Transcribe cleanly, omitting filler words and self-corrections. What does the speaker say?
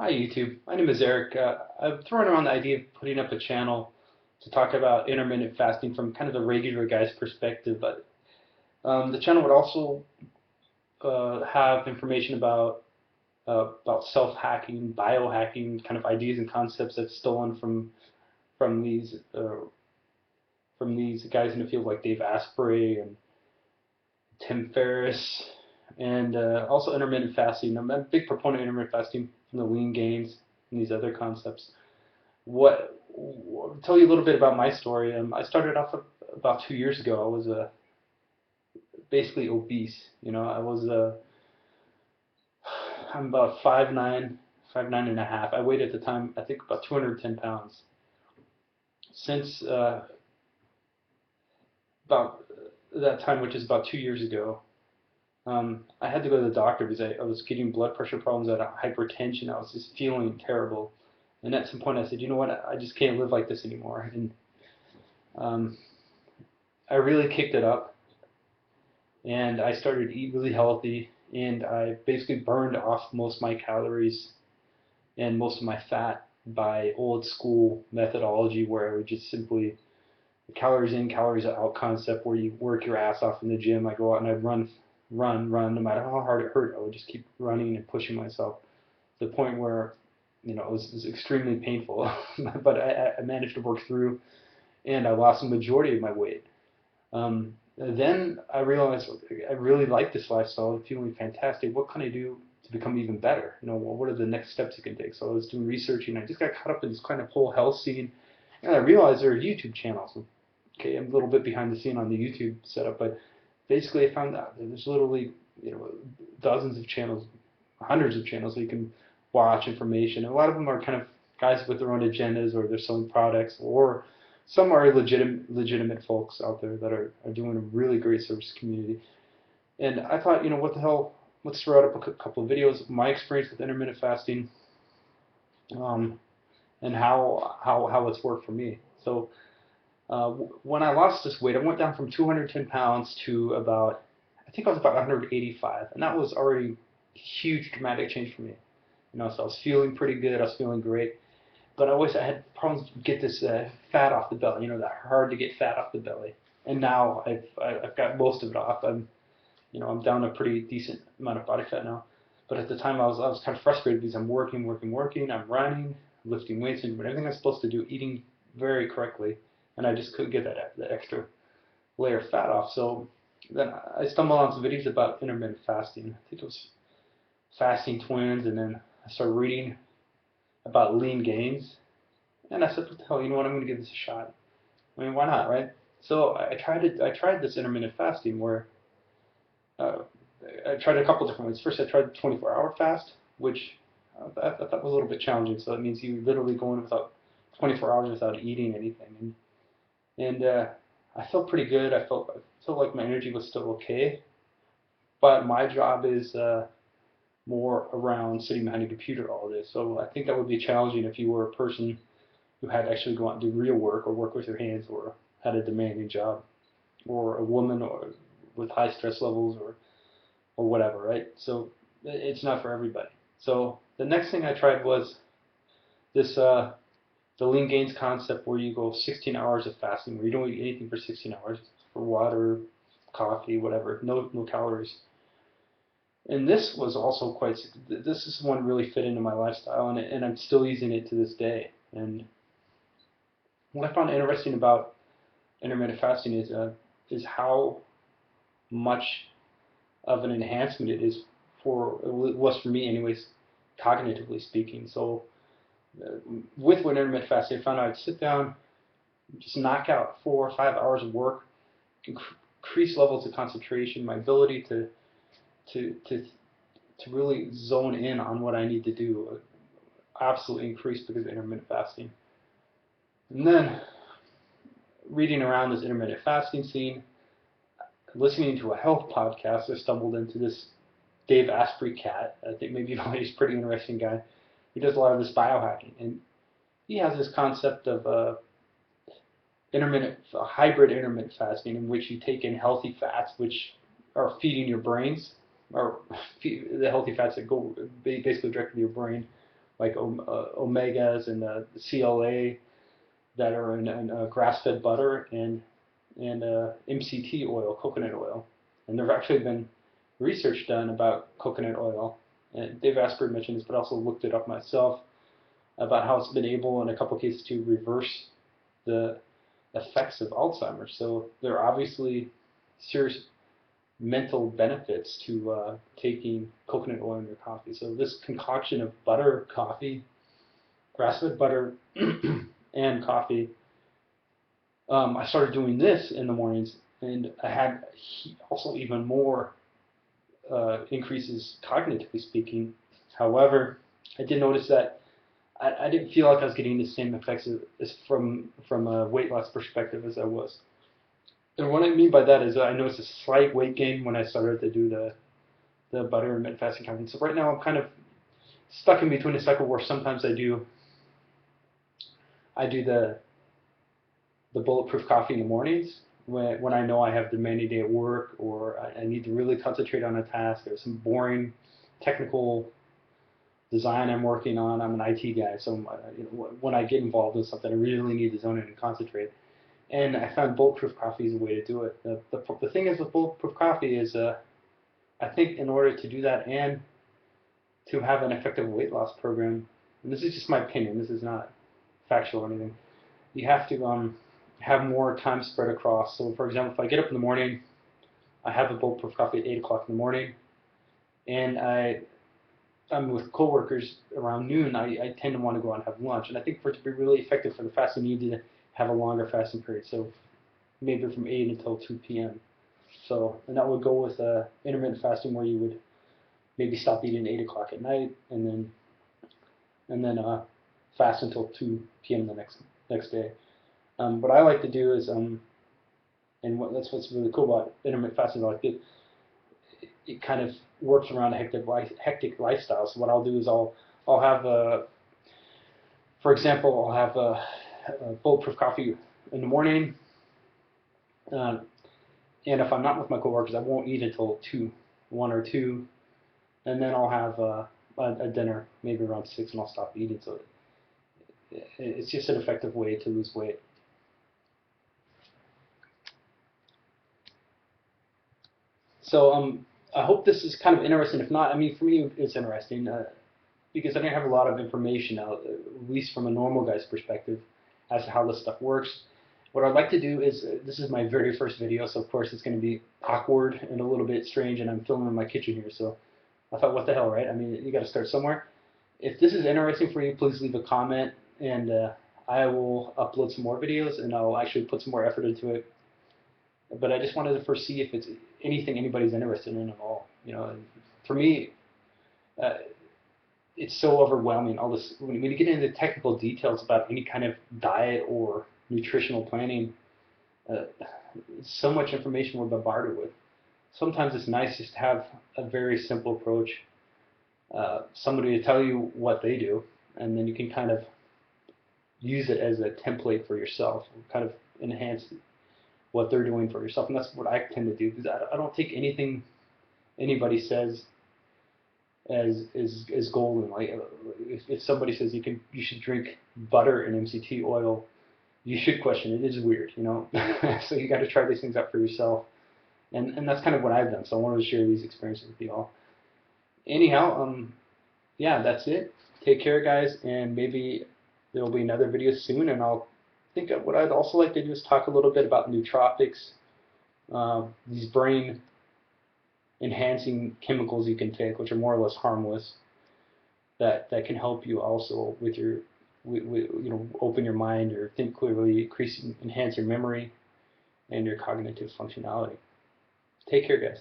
Hi YouTube, my name is Eric. I'm throwing around the idea of putting up a channel to talk about intermittent fasting from kind of a regular guy's perspective, but the channel would also have information about self-hacking, biohacking, kind of ideas and concepts that's stolen from these guys in the field like Dave Asprey and Tim Ferriss, and also intermittent fasting. I'm a big proponent of intermittent fasting from the lean gains and these other concepts. What tell you a little bit about my story. I started off about 2 years ago. I was basically obese. I'm about 5'9", 5'9" and a half. I weighed at the time I think about 210 pounds. Since about that time, which is about 2 years ago, I had to go to the doctor because I was getting blood pressure problems. I had hypertension. I was just feeling terrible. And at some point, I said, you know what? I just can't live like this anymore. And um, I really kicked it up, and I started to eat really healthy, and I basically burned off most of my calories and most of my fat by old school methodology where I would just simply calories in, calories out concept where you work your ass off in the gym. I go out and I'd run, no matter how hard it hurt. I would just keep running and pushing myself to the point where, it was extremely painful, but I managed to work through, and I lost the majority of my weight. Then I realized I really like this lifestyle. I'm feeling fantastic. What can I do to become even better? What are the next steps you can take? So I was doing research, and I just got caught up in this kind of whole health scene, and I realized there are YouTube channels. Okay, I'm a little bit behind the scene on the YouTube setup, but basically I found out that there's literally dozens of channels, hundreds of channels that you can watch information. And a lot of them are kind of guys with their own agendas, or they're selling products, or some are legitimate folks out there that are doing a really great service community. And I thought, what the hell? Let's throw out a couple of videos of my experience with intermittent fasting, um, and how it's worked for me. So when I lost this weight, I went down from 210 pounds to about, I think I was about 185, and that was already a huge dramatic change for me. So I was feeling pretty good. I was feeling great, but I had problems to get this fat off the belly. That hard to get fat off the belly. And now I've got most of it off. I'm down a pretty decent amount of body fat now. But at the time I was kind of frustrated because I'm working, working, working. I'm running, lifting weights, and doing everything I'm supposed to do, eating very correctly, and I just couldn't get that extra layer of fat off. So then I stumbled on some videos about intermittent fasting. I think it was Fasting Twins, and then I started reading about lean gains, and I said, what the hell, you know what? I'm going to give this a shot. I mean, why not, right? So I tried it. I tried this intermittent fasting where uh, I tried a couple different ways. First, I tried the 24-hour fast, which I thought was a little bit challenging. So that means you literally go in without 24 hours without eating anything, and I felt pretty good. I felt like my energy was still okay, but my job is more around sitting behind a computer all day. So I think that would be challenging if you were a person who had to actually go out and do real work or work with your hands or had a demanding job, or a woman or with high stress levels, or whatever, right? So it's not for everybody. So the next thing I tried was this the lean gains concept where you go 16 hours of fasting where you don't eat anything for 16 hours, for water, coffee, whatever, no calories. And this was also quite. This is one really fit into my lifestyle, and I'm still using it to this day. And what I found interesting about intermittent fasting is how much of an enhancement it is for, it was for me anyways, cognitively speaking. So with intermittent fasting, I found I'd sit down, just knock out 4 or 5 hours of work, increase levels of concentration, my ability to to to really zone in on what I need to do absolutely increased because of intermittent fasting. And then reading around this intermittent fasting scene, listening to a health podcast, I stumbled into this Dave Asprey cat. I think maybe he's a pretty interesting guy. He does a lot of this biohacking, and he has this concept of hybrid intermittent fasting, in which you take in healthy fats, which are feeding your brains, or the healthy fats that go basically directly to your brain, like omegas and the CLA that are in grass-fed butter and MCT oil, coconut oil. And there's actually been research done about coconut oil. And Dave Asprey mentioned this, but I also looked it up myself about how it's been able, in a couple cases, to reverse the effects of Alzheimer's. So there are obviously serious mental benefits to taking coconut oil in your coffee. So this concoction of butter, coffee, grass-fed butter, and coffee, I started doing this in the mornings, and I had also even more increases cognitively speaking. However, I did notice that I didn't feel like I was getting the same effects as from a weight loss perspective as I was. And what I mean by that is that I noticed a slight weight gain when I started to do the butter intermittent fasting coffee. So right now I'm kind of stuck in between a cycle where sometimes I do the bulletproof coffee in the mornings when I know I have the demanding day at work, or I need to really concentrate on a task, or some boring technical design I'm working on. I'm an IT guy, so when I get involved in something, I really need to zone in and concentrate. And I found bulletproof coffee is a way to do it. The thing is with bulletproof coffee is I think in order to do that and to have an effective weight loss program, and this is just my opinion, this is not factual or anything, you have to have more time spread across. So for example, if I get up in the morning, I have a bulletproof coffee at 8 o'clock in the morning, and I'm with coworkers around noon, I tend to want to go out and have lunch. And I think for it to be really effective for the fast, you need to have a longer fasting period. So maybe from 8 until 2 p.m. So, and that would go with intermittent fasting, where you would maybe stop eating at 8 o'clock at night, and then fast until 2 p.m. the next day. What I like to do is, that's what's really cool about intermittent fasting. Like it kind of works around a hectic lifestyle. So what I'll do is I'll have for example, I'll have a bulletproof coffee in the morning, and if I'm not with my coworkers, I won't eat until 1 or 2, and then I'll have a dinner maybe around 6, and I'll stop eating. So it's just an effective way to lose weight. So I hope this is kind of interesting. If not, I mean, for me, it's interesting because I didn't have a lot of information out, at least from a normal guy's perspective, as to how this stuff works. What I'd like to do is, this is my very first video, so of course it's going to be awkward and a little bit strange, and I'm filming in my kitchen here, so I thought, what the hell, right? I mean, you got to start somewhere. If this is interesting for you, please leave a comment, and I will upload some more videos, and I'll actually put some more effort into it. But I just wanted to first see if it's anything anybody's interested in at all. For me, it's so overwhelming. All this, when you get into technical details about any kind of diet or nutritional planning, so much information we're bombarded with. Sometimes it's nice just to have a very simple approach, somebody to tell you what they do, and then you can kind of use it as a template for yourself, kind of enhance what they're doing for yourself. And that's what I tend to do, because I don't take anything anybody says as golden. Like if somebody says you should drink butter and MCT oil, you should question it. It is weird, So you got to try these things out for yourself, and that's kind of what I've done. So I wanted to share these experiences with you all. Anyhow, yeah, that's it. Take care, guys, and maybe there will be another video soon, and I'll think of what I'd also like to do is talk a little bit about nootropics, these brain enhancing chemicals you can take, which are more or less harmless, that can help you also with your open your mind or think clearly, enhance your memory and your cognitive functionality. Take care, guys.